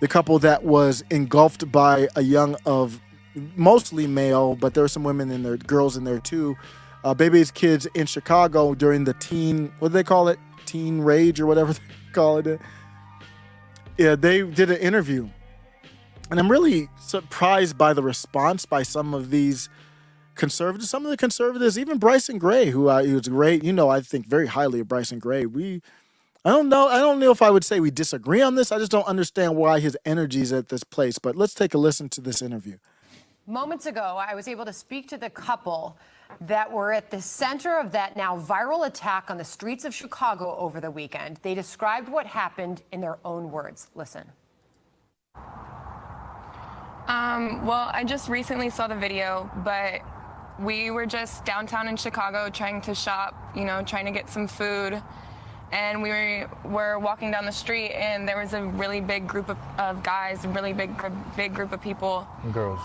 the couple that was engulfed by a young of mostly male, but there were some women and there girls in there too. Baby's kids in Chicago during the teen, what do they call it? Teen rage or whatever they call it. Yeah, they did an interview. And I'm really surprised by the response by some of these conservatives, some of the conservatives, even Bryson Gray, who was great. I think very highly of Bryson Gray. I don't know if I would say we disagree on this. I just don't understand why his energy is at this place. But let's take a listen to this interview. Moments ago, I was able to speak to the couple that were at the center of that now viral attack on the streets of Chicago over the weekend. They described what happened in their own words. Listen. Well, I just recently saw the video, but we were just downtown in Chicago trying to shop, trying to get some food. And we were walking down the street, and there was a really big group of guys, a really big group of people. Girls.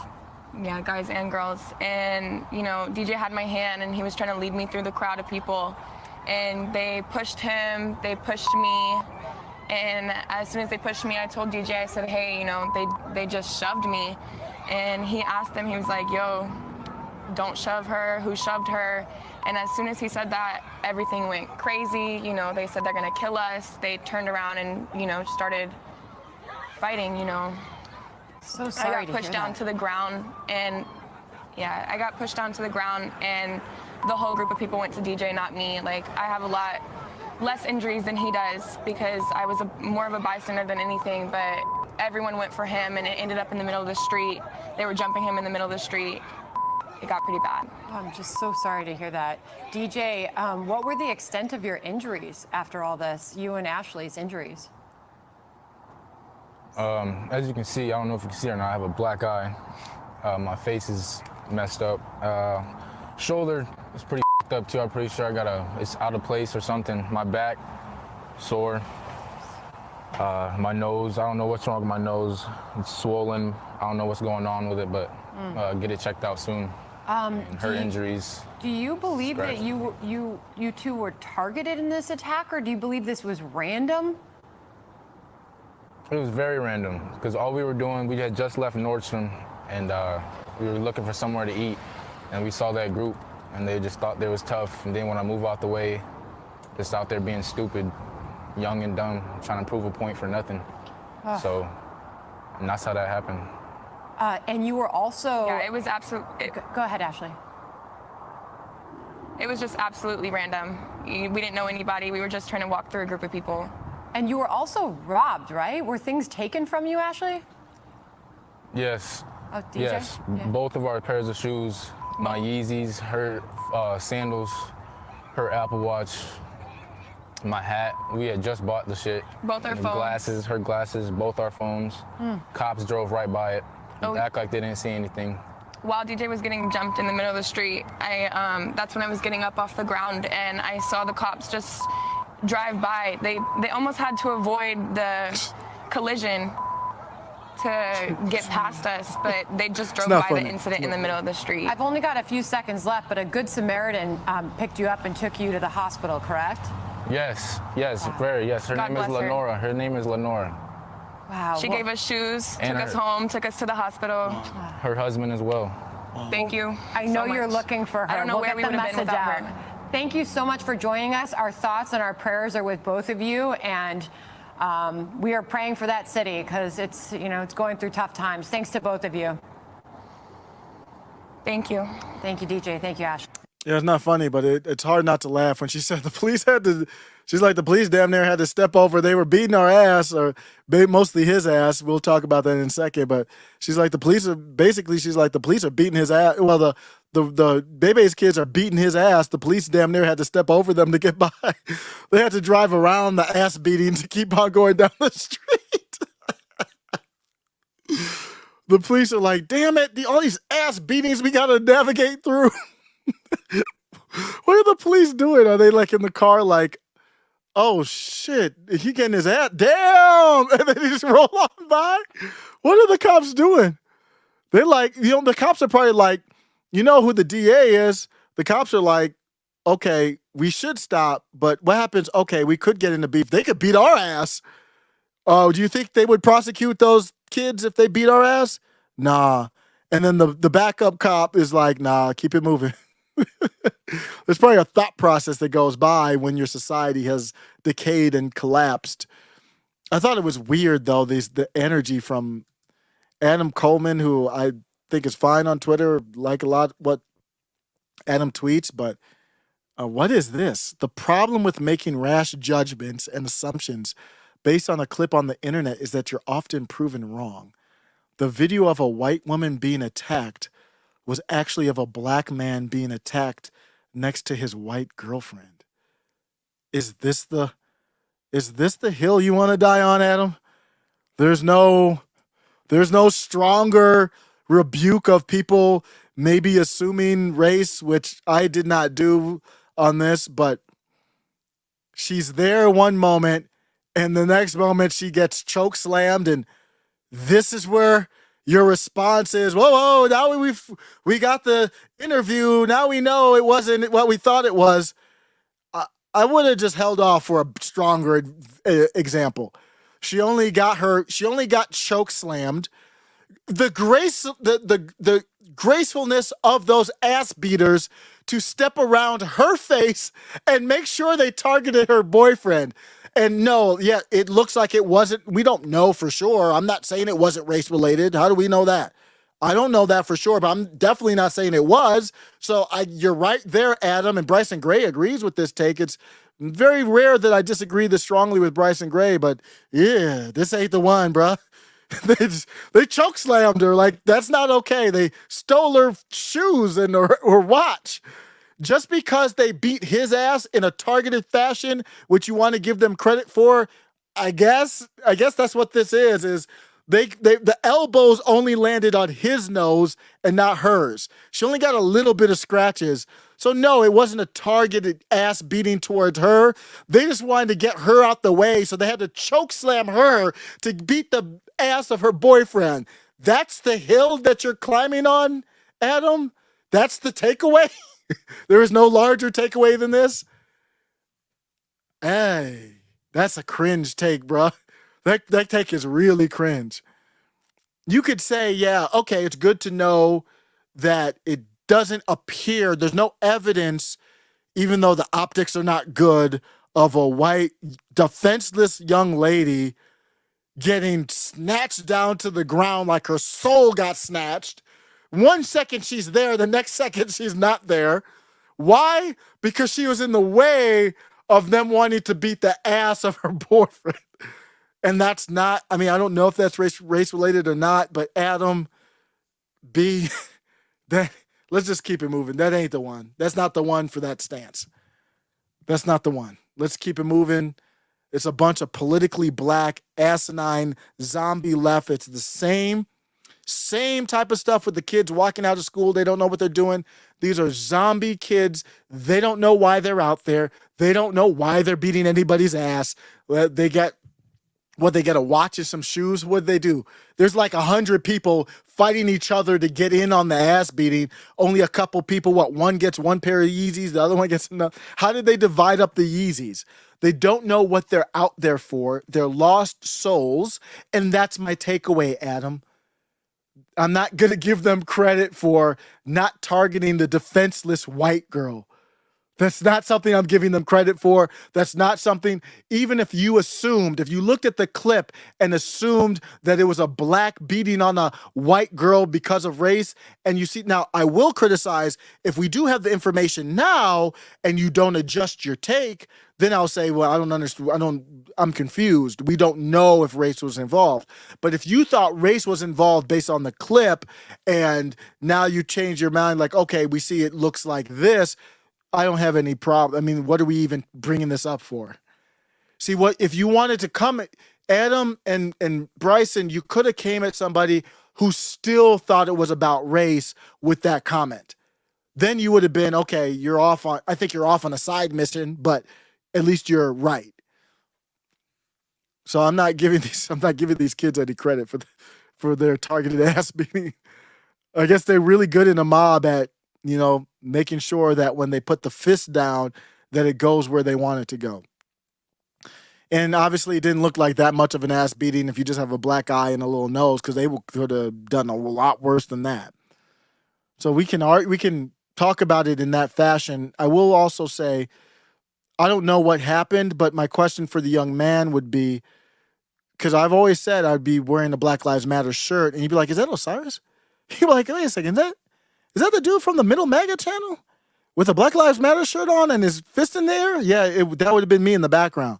Yeah, guys and girls. And, DJ had my hand, and he was trying to lead me through the crowd of people. And they pushed him, they pushed me. And as soon as they pushed me, I told DJ, I said, hey, they just shoved me. And he asked them, he was like, yo, don't shove her, who shoved her? And as soon as he said that, everything went crazy. They said they're gonna kill us. They turned around and, started fighting, So sorry I got pushed down to the ground, and I got pushed down to the ground, and the whole group of people went to DJ, not me. Like, I have a lot less injuries than he does because I was more of a bystander than anything, but everyone went for him, and it ended up in the middle of the street. They were jumping him in the middle of the street. It got pretty bad. Oh, I'm just so sorry to hear that. DJ, what were the extent of your injuries after all this, you and Ashley's injuries? As you can see, I don't know if you can see or not, I have a black eye. My face is messed up. Shoulder is pretty up too. I'm pretty sure it's out of place or something. My back, sore. My nose, I don't know what's wrong with my nose. It's swollen. I don't know what's going on with it, but get it checked out soon. Her injuries. Do you believe that you two were targeted in this attack, or do you believe this was random? It was very random because all we were doing, we had just left Nordstrom, and we were looking for somewhere to eat, and we saw that group, and they just thought they was tough, and they want to move out the way, just out there being stupid, young and dumb, trying to prove a point for nothing. So, and that's how that happened. And you were also... Yeah, it was absolutely... Go ahead, Ashley. It was just absolutely random. We didn't know anybody. We were just trying to walk through a group of people. And you were also robbed, right? Were things taken from you, Ashley? Yes. Oh, DJ? Yes. Yeah. Both of our pairs of shoes, my Yeezys, her sandals, her Apple Watch, my hat. We had just bought the shit. Both our phones. Glasses, her glasses, both our phones. Cops drove right by it. Act like they didn't see anything. While DJ was getting jumped in the middle of the street, that's when I was getting up off the ground, and I saw the cops just drive by. They almost had to avoid the collision to get past us, but they just drove by the incident in the middle of the street. I've only got a few seconds left, but a good Samaritan picked you up and took you to the hospital, correct? Yes, very, yes. Her name is Lenora. Her name is Lenora. Wow. She gave us shoes, took us home, took us to the hospital. Her husband as well. Thank you. I know you're looking for her. I don't know where we would have been without her. Thank you so much for joining us. Our thoughts and our prayers are with both of you, and we are praying for that city because it's going through tough times. Thanks to both of you. Thank you. Thank you, DJ. Thank you, Ash. Yeah, it's not funny, but it's hard not to laugh when she said the police had to. She's like, the police damn near had to step over. They were beating our ass, or mostly his ass. We'll talk about that in a second. But she's like, the police are beating his ass. Well, the Bebe's kids are beating his ass. The police damn near had to step over them to get by. They had to drive around the ass beating to keep on going down the street. The police are like, damn it, all these ass beatings we got to navigate through. What are the police doing? Are they like in the car like, oh shit, he getting his ass, damn, and then he just roll on by? What are the cops doing? They're like, the cops are probably like, you know who the DA is? The cops are like, okay, we should stop, but what happens? Okay, we could get into beef. They could beat our ass. Oh, do you think they would prosecute those kids if they beat our ass? Nah. And then the backup cop is like, nah, keep it moving. There's probably a thought process that goes by when your society has decayed and collapsed. I thought it was weird though, the energy from Adam Coleman, who I think is fine on Twitter, like a lot what Adam tweets, but what is this? The problem with making rash judgments and assumptions based on a clip on the internet is that you're often proven wrong. The video of a white woman being attacked was actually of a black man being attacked next to his white girlfriend. Is this the hill you want to die on, Adam? There's no stronger rebuke of people maybe assuming race, which I did not do on this, but she's there one moment and the next moment she gets choke slammed, and this is where your response is, whoa, now we got the interview. Now we know it wasn't what we thought it was. I would have just held off for a stronger example. She only got choke slammed. The gracefulness of those ass beaters to step around her face and make sure they targeted her boyfriend. And no, yeah, it looks like it wasn't. We don't know for sure. I'm not saying it wasn't race related. How do we know that? I don't know that for sure, but I'm definitely not saying it was. So you're right there, Adam, and Bryson Gray agrees with this take. It's very rare that I disagree this strongly with Bryson Gray, but yeah, this ain't the one, bruh. They choke slammed her. Like, that's not okay. They stole her shoes and her watch. Just because they beat his ass in a targeted fashion, which you want to give them credit for, I guess that's what this is the elbows only landed on his nose and not hers. She only got a little bit of scratches. So no, it wasn't a targeted ass beating towards her. They just wanted to get her out the way, so they had to choke slam her to beat the ass of her boyfriend. That's the hill that you're climbing on, Adam? That's the takeaway? There is no larger takeaway than this? Hey, that's a cringe take, bro. That take is really cringe. You could say, yeah, okay, it's good to know that it doesn't appear, there's no evidence, even though the optics are not good, of a white, defenseless young lady getting snatched down to the ground like her soul got snatched. 1 second she's there, the next second she's not there. Why? Because she was in the way of them wanting to beat the ass of her boyfriend. And that's not, I mean, I don't know if that's race related or not, but Adam, let's just keep it moving. That ain't the one. That's not the one for that stance. That's not the one. Let's keep it moving. It's a bunch of politically black, asinine, zombie left. It's the same type of stuff with the kids walking out of school. They don't know what they're doing. These are zombie kids. They don't know why they're out there. They don't know why they're beating anybody's ass. They get a watch and some shoes. What'd they do? There's like 100 people fighting each other to get in on the ass beating. Only a couple people, one gets one pair of Yeezys, the other one gets another. How did they divide up the Yeezys? They don't know what they're out there for. They're lost souls. And that's my takeaway, Adam. I'm not going to give them credit for not targeting the defenseless white girl. That's not something I'm giving them credit for. That's not something, even if you looked at the clip and assumed that it was a black beating on a white girl because of race, and you see, now I will criticize if we do have the information now and you don't adjust your take, then I'll say, well, I don't understand. I'm confused. We don't know if race was involved. But if you thought race was involved based on the clip and now you change your mind, like, okay, we see it looks like this, I don't have any problem. I mean, what are we even bringing this up for? See, what if you wanted to come, Adam and Bryson, you could have came at somebody who still thought it was about race with that comment. Then you would have been, okay, I think you're off on a side mission, but at least you're right. So I'm not giving these kids any credit for their targeted ass beating. I guess they're really good in a mob at, making sure that when they put the fist down, that it goes where they want it to go. And obviously, it didn't look like that much of an ass beating if you just have a black eye and a little nose, because they could have done a lot worse than that. So we can talk about it in that fashion. I will also say, I don't know what happened, but my question for the young man would be, because I've always said I'd be wearing a Black Lives Matter shirt, and he'd be like, "Is that Osiris?" He'd be like, "Wait a second, is that the dude from the Middle Mega channel with a Black Lives Matter shirt on and his fist in the air?" Yeah, that would have been me in the background,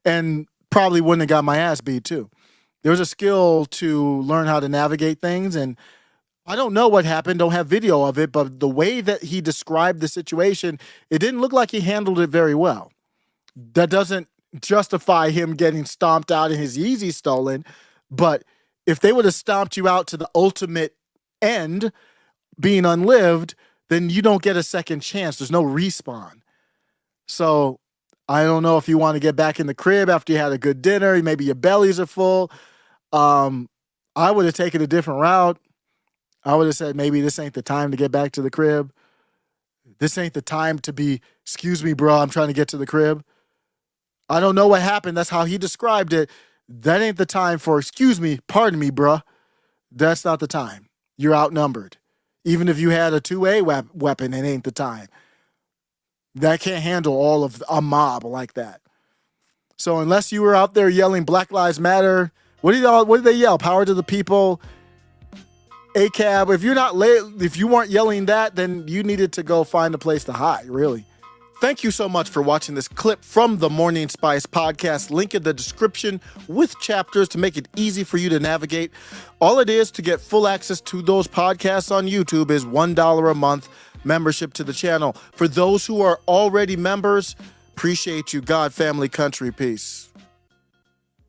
and probably wouldn't have got my ass beat too. There was a skill to learn how to navigate things, and I don't know what happened, don't have video of it, but the way that he described the situation, it didn't look like he handled it very well. That doesn't justify him getting stomped out and his Yeezy stolen, but if they would have stomped you out to the ultimate end, being unlived, then you don't get a second chance. There's no respawn. So I don't know if you want to get back in the crib after you had a good dinner, maybe your bellies are full. I would have taken a different route. I would have said, maybe this ain't the time to get back to the crib. This ain't the time to be, "Excuse me, bro, I'm trying to get to the crib." I don't know what happened. That's how he described it. That ain't the time for, "Excuse me, pardon me, bruh." That's not the time. You're outnumbered. Even if you had a 2A weapon, it ain't the time. That can't handle all of a mob like that. So unless you were out there yelling Black Lives Matter, what did they yell? Power to the people, ACAB. If you weren't yelling that, then you needed to go find a place to hide, really. Thank you so much for watching this clip from the Morning Spice podcast. Link in the description with chapters to make it easy for you to navigate. All it is to get full access to those podcasts on YouTube is $1 a month membership to the channel. For those who are already members, appreciate you. God, family, country, peace.